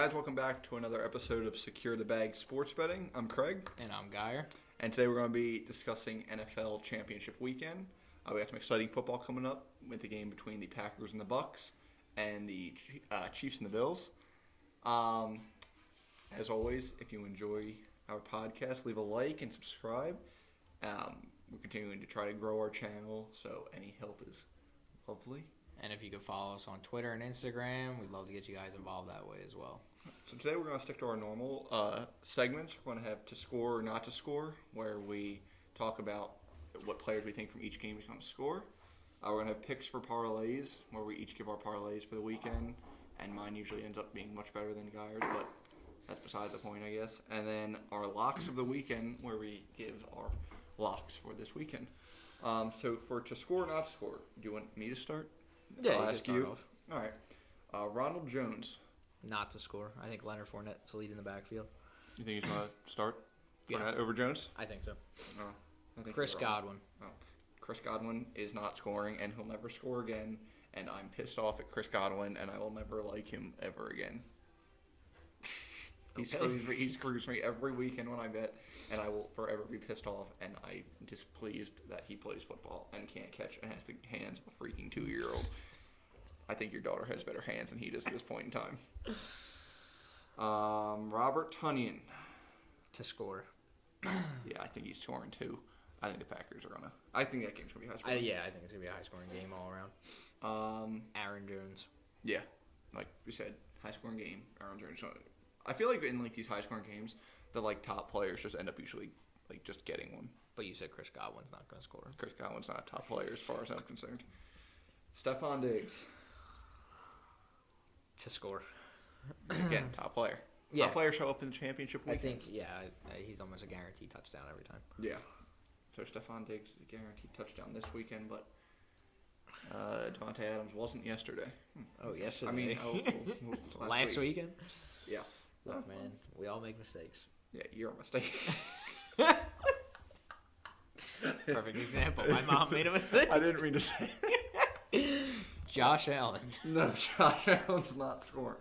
guys, welcome back to another episode of Secure the Bag Sports Betting. I'm Craig. And I'm Geyer. And today we're going to be discussing NFL Championship Weekend. We have some exciting football coming up with the game between the Packers and the Bucks and the Chiefs and the Bills. As always, if you enjoy our podcast, leave a like and subscribe. We're continuing to try to grow our channel, so any help is lovely. And if you could follow us on Twitter and Instagram, we'd love to get you guys involved that way as well. So today we're going to stick to our normal segments. We're going to have to score or not to score, where we talk about what players we think from each game is going to score. We're going to have picks for parlays, where we each give our parlays for the weekend, and mine usually ends up being much better than Geyer's, but that's besides the point, I guess. And then our locks of the weekend, where we give our locks for this weekend. So for to score or not to score, do you want me to start? Yeah, I'll you ask can you. start off. All right. Ronald Jones. Not to score. I think Leonard Fournette's the lead in the backfield. You think he's going to start? Yeah. Fournette over Jones? I think so. No. I think Chris you're wrong. Godwin. Oh. Chris Godwin is not scoring, and he'll never score again. And I'm pissed off at Chris Godwin, and I will never like him ever again. He screws me every weekend when I bet, and I will forever be pissed off, and I'm displeased that he plays football and can't catch and has the hands of a freaking 2-year-old. I think your daughter has better hands than he does at this point in time. Robert Tonyan. To score. Yeah, I think he's scoring too. I think the Packers are going to. I think that game's going to be high scoring. I think it's going to be a high-scoring game all around. Aaron Jones. Yeah, like we said, high-scoring game. Aaron Jones. I feel like in these high-scoring games, the top players just end up usually just getting one. But you said Chris Godwin's not going to score. Chris Godwin's not a top player as far as I'm concerned. Stephon Diggs. To score. Again, top player. Yeah. Top players show up in the championship weekend. He's almost a guaranteed touchdown every time. Yeah. So Stephon Diggs is a guaranteed touchdown this weekend, but Devontae Adams wasn't yesterday. Oh, yesterday. I mean, last weekend? Yeah. Look, man, we all make mistakes. Yeah, you're a mistake. Perfect example. My mom made a mistake. I didn't mean to say Josh Allen. No, Josh Allen's not scoring.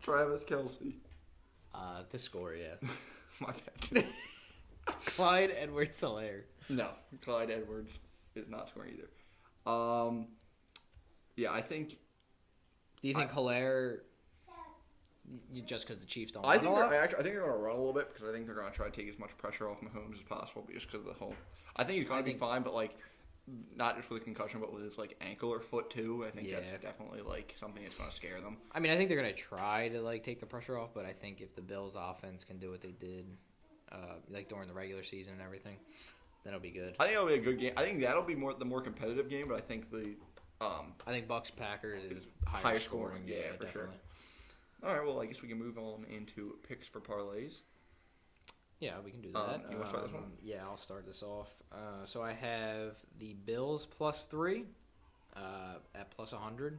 Travis Kelce. To score, yeah. My bad. Clyde Edwards-Helaire. No, Clyde Edwards is not scoring either. Yeah, I think. Do you think Helaire, just because the Chiefs don't I run think a lot? I think they're going to run a little bit because I think they're going to try to take as much pressure off Mahomes as possible just because of the whole. I think he's going to be fine, but not just with a concussion, but with his ankle or foot too. I think that's definitely something that's going to scare them. I mean, I think they're going to try to take the pressure off, but I think if the Bills' offense can do what they did, during the regular season and everything, then it'll be good. I think it'll be a good game. I think that'll be the more competitive game, but I think the. I think Bucks Packers is higher scoring. Yeah, for definitely. sure. All right, well, I guess we can move on into picks for parlays. Yeah, we can do that. You want to start this one? Yeah, I'll start this off. So I have the Bills +3 at +100,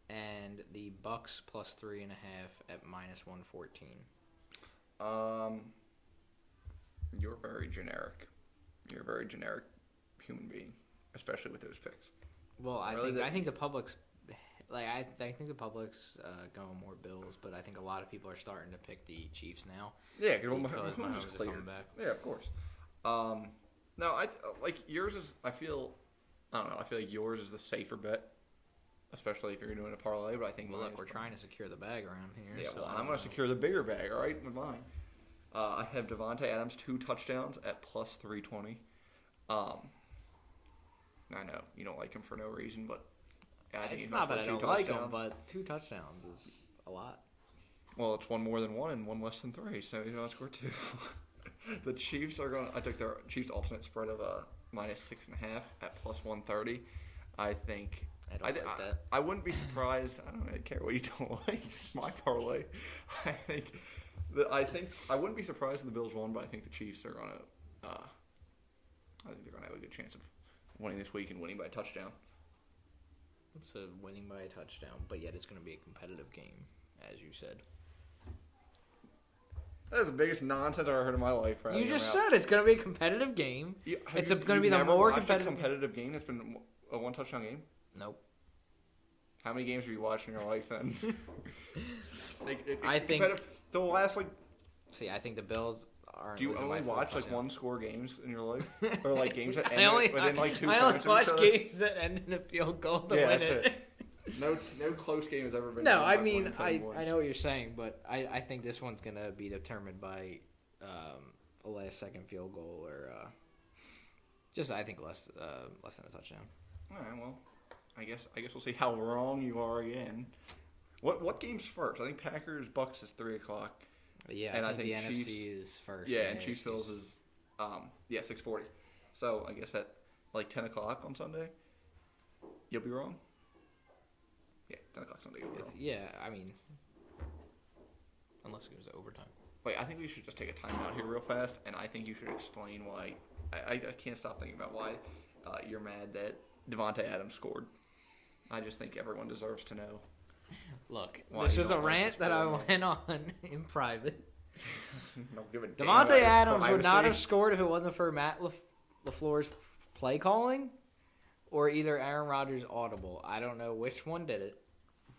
and the Bucks +3.5 at -114. You're very generic. You're a very generic human being, especially with those picks. Well, I think the public's I think the public's going more Bills, but I think a lot of people are starting to pick the Chiefs now. Yeah, because Mahomes is coming back. Yeah, of course. No, I yours is. I feel like yours is the safer bet, especially if you're doing a parlay. But I think look, we're trying to secure the bag around here. Yeah, so well, I'm going to secure the bigger bag. All right, with mine. I have Devontae Adams 2 touchdowns at +320. I know you don't like him for no reason, but I think it's not that I don't like him, but 2 touchdowns is a lot. Well, it's one more than 1 and 1 less than 3, so you know, score 2. The Chiefs are going. I took their Chiefs alternate spread of -6.5 at +130. I think. I don't like that. I wouldn't be surprised. I don't really care what you don't like. It's my parlay. I think I wouldn't be surprised if the Bills won, but I think the Chiefs are going to. I think they're going to have a good chance of winning this week and winning by a touchdown. It's a winning by a touchdown, but yet it's going to be a competitive game, as you said. That's the biggest nonsense I've ever heard in my life. Right? You just said it's going to be a competitive game. It's going to be the more competitive game that's been a 1 touchdown game? Nope. How many games have you watched in your life then? I think the last See, I think the Bills are. Do you only watch like one score games in your life, or like games that end within like 2 I only points of watch each other? games that end in a field goal to Yeah, win that's it. it. No close game has ever been. No, won I by more mean than 7 points. I know what you're saying, but I think this one's gonna be determined by a last second field goal or just I think less than a touchdown. All right, well, I guess we'll see how wrong you are again. What game's first? I think Packers Bucks is 3:00. Yeah, And I I think the think NFC is first. Yeah, and Chiefs Bills is 6:40. So I guess at like 10:00 on Sunday, you'll be wrong. Yeah, 10:00 Sunday you'll be wrong. Yeah, I mean, unless it goes to overtime. Wait, I think we should just take a timeout here real fast, and I think you should explain why. I can't stop thinking about why you're mad that Devontae Adams scored. I just think everyone deserves to know. Look, Why this you was a don't like rant this that I program. went on in private. Don't give a damn Devontae about Adams would not privacy. have scored if it wasn't for Matt LaFleur's play calling or either Aaron Rodgers' audible. I don't know which one did it,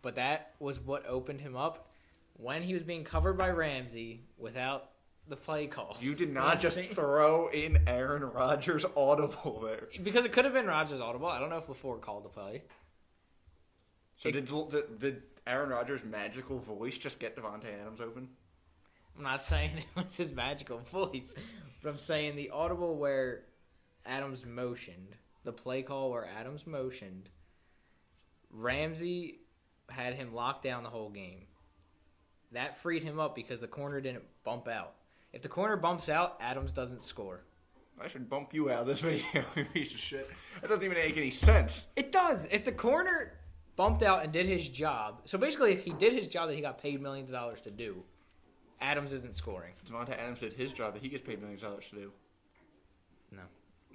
but that was what opened him up when he was being covered by Ramsey without the play call. You did not just throw in Aaron Rodgers' audible there. Because it could have been Rodgers' audible. I don't know if LaFleur called the play. So did Aaron Rodgers' magical voice just get Devontae Adams open? I'm not saying it was his magical voice, but I'm saying the audible where Adams motioned, the play call where Adams motioned, Ramsey had him locked down the whole game. That freed him up because the corner didn't bump out. If the corner bumps out, Adams doesn't score. I should bump you out of this video, you piece of shit. That doesn't even make any sense. It does. If the corner bumped out and did his job, so basically if he did his job that he got paid millions of dollars to do, Adams isn't scoring. Devontae Adams did his job that he gets paid millions of dollars to do. No.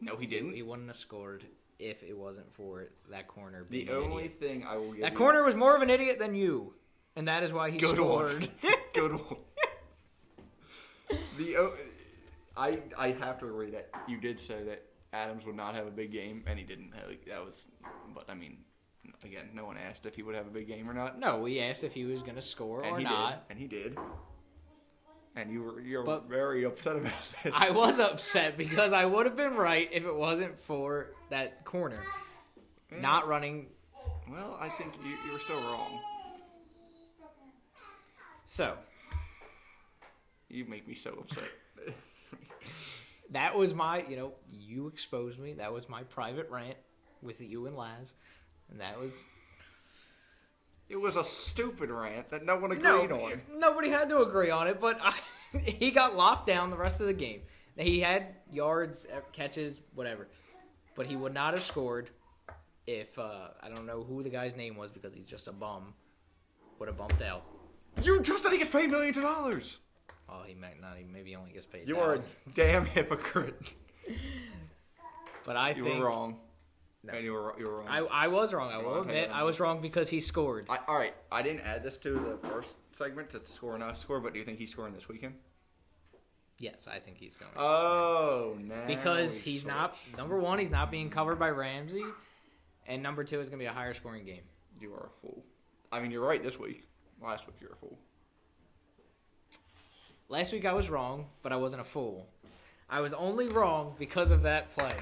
No, he didn't. He wouldn't have scored if it wasn't for that corner being The an only idiot. thing I will give That you... corner was more of an idiot than you, and that is why he Good scored. one. Good one. I have to agree that you did say that Adams would not have a big game, and he didn't. But I mean, again, no one asked if he would have a big game or not. No, we asked if he was going to score And or he not. did. And he did. And you're But- very upset about this. I was upset because I would have been right if it wasn't for that corner not running. Well, I think you were still wrong. So You make me so upset. that was my, you exposed me. That was my private rant with you and Laz, and that was. It was a stupid rant that no one agreed on. Nobody had to agree on it, but he got locked down the rest of the game. He had yards, catches, whatever, but he would not have scored if I don't know who the guy's name was because he's just a bum. Would have bumped out. You just said he gets paid millions of dollars. Oh, he might not. Maybe he only gets paid. You are a thousands. damn hypocrite. But I You think were wrong. No. And you were wrong. I was wrong. I will Okay, admit I was wrong because he scored. All right, I didn't add this to the first segment to score or not score, but do you think he's scoring this weekend? Yes, I think he's going. Oh, now Because we he's switch. not. Number one, he's not being covered by Ramsey, and number two, it's going to be a higher scoring game. You are a fool. I mean, you're right this week. Last week, you're a fool. Last week I was wrong, but I wasn't a fool. I was only wrong because of that play.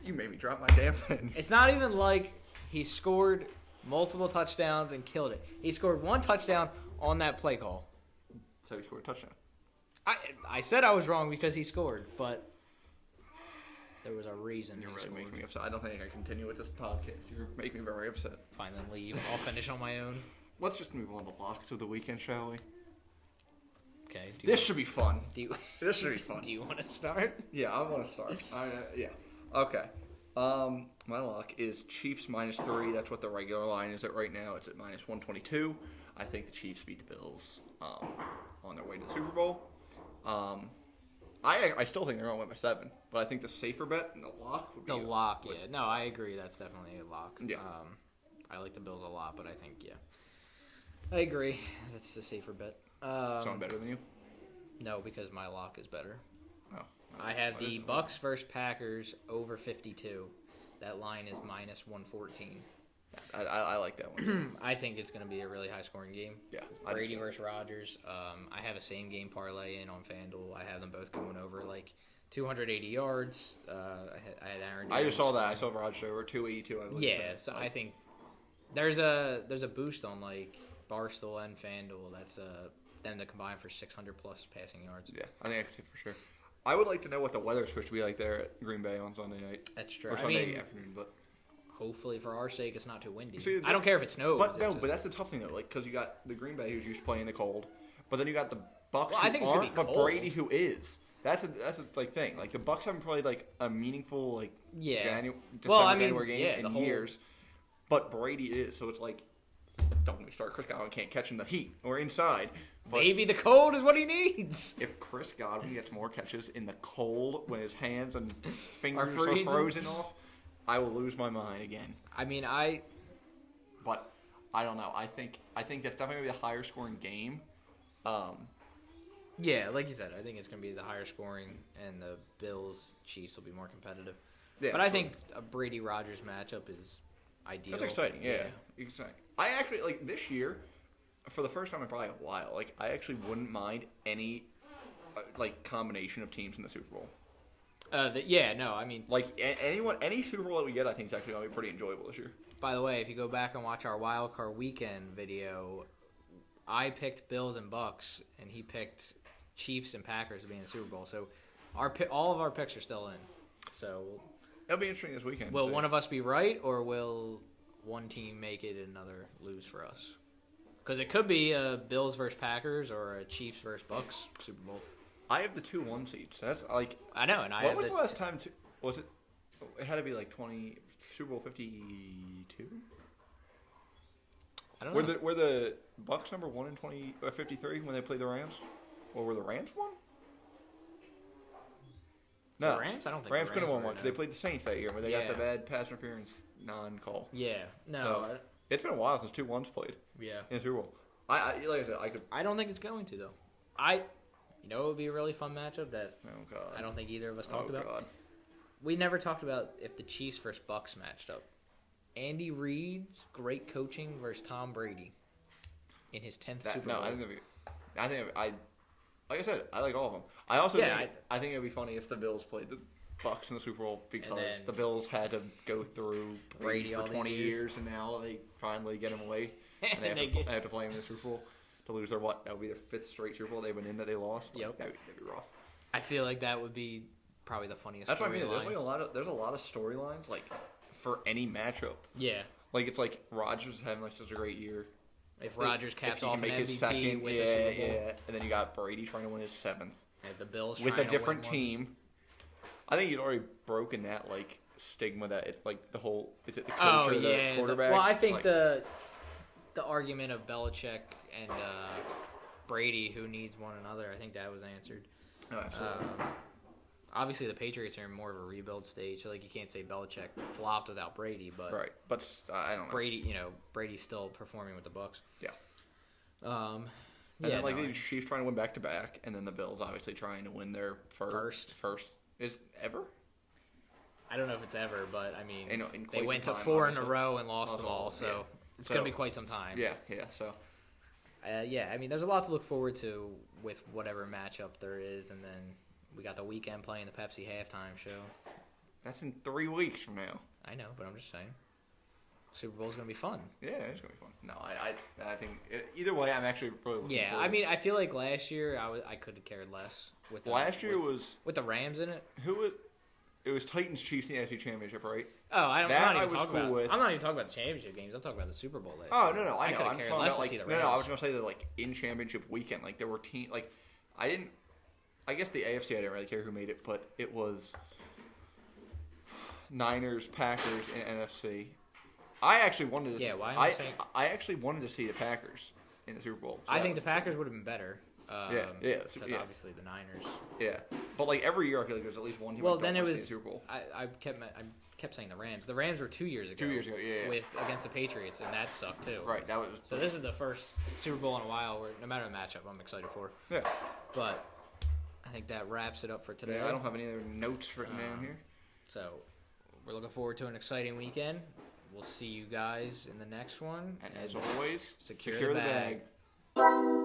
You made me drop my damn pen. It's not even like he scored multiple touchdowns and killed it. He scored one touchdown on that play call. So he scored a touchdown. I said I was wrong because he scored, but there was a reason You're he really scored. making me upset. I don't think I can continue with this podcast. You're making me very upset. Fine, then leave. I'll finish on my own. Let's just move on to locks of the weekend, shall we? Okay. This should be fun. Do you, This should be fun. do you want to start? Yeah, I want to start. Yeah. Okay. My lock is Chiefs -3. That's what the regular line is at right now. It's at -122. I think the Chiefs beat the Bills on their way to the Super Bowl. I still think they're going to win by 7, but I think the safer bet and the lock would be The lock, yeah. No, I agree. That's definitely a lock. Yeah. I like the Bills a lot, but I think, yeah. I agree. That's the safer bet. Someone better than you. No, because my lock is better. Oh, I had what the is it? Bucks versus Packers over 52. That line is -114. I like that one. I think it's going to be a really high-scoring game. Yeah, Brady versus Rodgers. I have a same-game parlay in on FanDuel. I have them both going over, 280 yards. I had Aaron Jones. I just saw that. I saw Rodgers over 282. I believe. Yeah, so I think there's a boost on, Barstool and FanDuel. That's them to combine for 600-plus passing yards. Yeah, I think I could for sure. I would like to know what the weather's supposed to be like there at Green Bay on Sunday night. That's true. Or Sunday afternoon, but... Hopefully, for our sake, it's not too windy. See, I don't care if it snows. But that's the tough thing, though. Because you got the Green Bay who's used to playing in the cold, but then you got the Bucks I think who it's aren't, gonna be but cold. Brady who is. That's the thing. The Bucks haven't played, a meaningful, January game in years. But Brady is, so it's don't let me start. Chris Godwin can't catch in the heat or inside. But maybe the cold is what he needs. if Chris Godwin gets more catches in the cold when his hands and fingers Are are frozen off, I will lose my mind again. But I don't know. I think that's definitely gonna be a higher scoring game. Yeah, like you said, I think it's going to be the higher scoring, and the Bills-Chiefs will be more competitive. Yeah, but I think a Brady-Rogers matchup is ideal. That's exciting. Yeah, exciting. I actually this year, for the first time in probably a while. I actually wouldn't mind any combination of teams in the Super Bowl. Any Super Bowl that we get, I think is actually gonna be pretty enjoyable this year. By the way, if you go back and watch our Wild Card Weekend video, I picked Bills and Bucks, and he picked Chiefs and Packers to be in the Super Bowl. So all of our picks are still in. So it'll be interesting this weekend. Will one of us be right, or will one team make it and another lose for us? Because it could be a Bills versus Packers or a Chiefs versus Bucks Super Bowl. I have the 2-1 seeds. That's I know, and when was the last time? Was it? It had to be 20 Super Bowl 52. I don't know. Were the Bucks number 1 in 53 when they played the Rams, or were the Rams one? No, the Rams. I don't think Rams the couldn't have won were, one because they played the Saints that year, where they got the bad pass interference non-call. Yeah, no. So, it's been a while since 2-1's played. Yeah, in the Super Bowl. Like I said, I could. I don't think it's going to though. It would be a really fun matchup that I don't think either of us talked about. God. We never talked about if the Chiefs versus Bucks matched up. Andy Reid's great coaching versus Tom Brady in his 10th Super Bowl. No, I think like I said, I like all of them. I also I think it would be funny if the Bills played the Bucks in the Super Bowl because the Bills had to go through Brady for 20 years, and now they finally get him away, and they have to play him in the Super Bowl to lose their that would be their 5th straight Super Bowl they've been in that they lost. Yep, that'd be rough. I feel like that would be probably the funniest. That's what I mean. There's a lot of storylines for any matchup. Yeah. It's Rodgers is having such a great year. If Rodgers caps off an make MVP his second, with a Super Bowl. Yeah, and then you got Brady trying to win his 7th. And the Bills with a different team. I think you'd already broken that stigma that the whole is it the coach or the quarterback? Well, I think the argument of Belichick and Brady, who needs one another, I think that was answered. Oh, absolutely. Obviously, the Patriots are in more of a rebuild stage, so you can't say Belichick flopped without Brady, but right. But I don't know. Brady's still performing with the Bucks. Yeah. And then the Chiefs trying to win back to back, and then the Bills obviously trying to win their first is ever. I don't know if it's ever, but I mean, they went to 4 in a row and lost them all, so it's going to be quite some time. Yeah. So. I mean, there's a lot to look forward to with whatever matchup there is, and then we got the weekend playing the Pepsi halftime show. That's in 3 weeks from now. I know, but I'm just saying. Super Bowl's going to be fun. Yeah, it's going to be fun. No, I think either way, I'm actually really looking forward. I mean, I feel like last year I could have cared less. With with the Rams in it. It was Titans Chiefs in the AFC Championship, right? Oh, I'm not even talking about the championship games. I'm talking about the Super Bowl last year. No, I know. I'm talking about see the Rams. No, I was going to say that in championship weekend, there were teams I guess the AFC I didn't really care who made it, but it was Niners, Packers, and NFC. I actually wanted to. Yeah, why am I saying? I actually wanted to see the Packers in the Super Bowl. So I think the Packers would have been better. Because obviously the Niners. Yeah, but every year I feel like there's at least one team. Well, then it was the Super Bowl. I kept saying the Rams. The Rams were 2 years ago. 2 years ago, yeah. Against the Patriots, and that sucked too. Right, that was. So this is the first Super Bowl in a while where no matter the matchup, I'm excited for. Yeah. But I think that wraps it up for today. Yeah, I don't have any other notes written down here. So we're looking forward to an exciting weekend. we'll see you guys in the next one. And as always, secure secure the the bag. bag.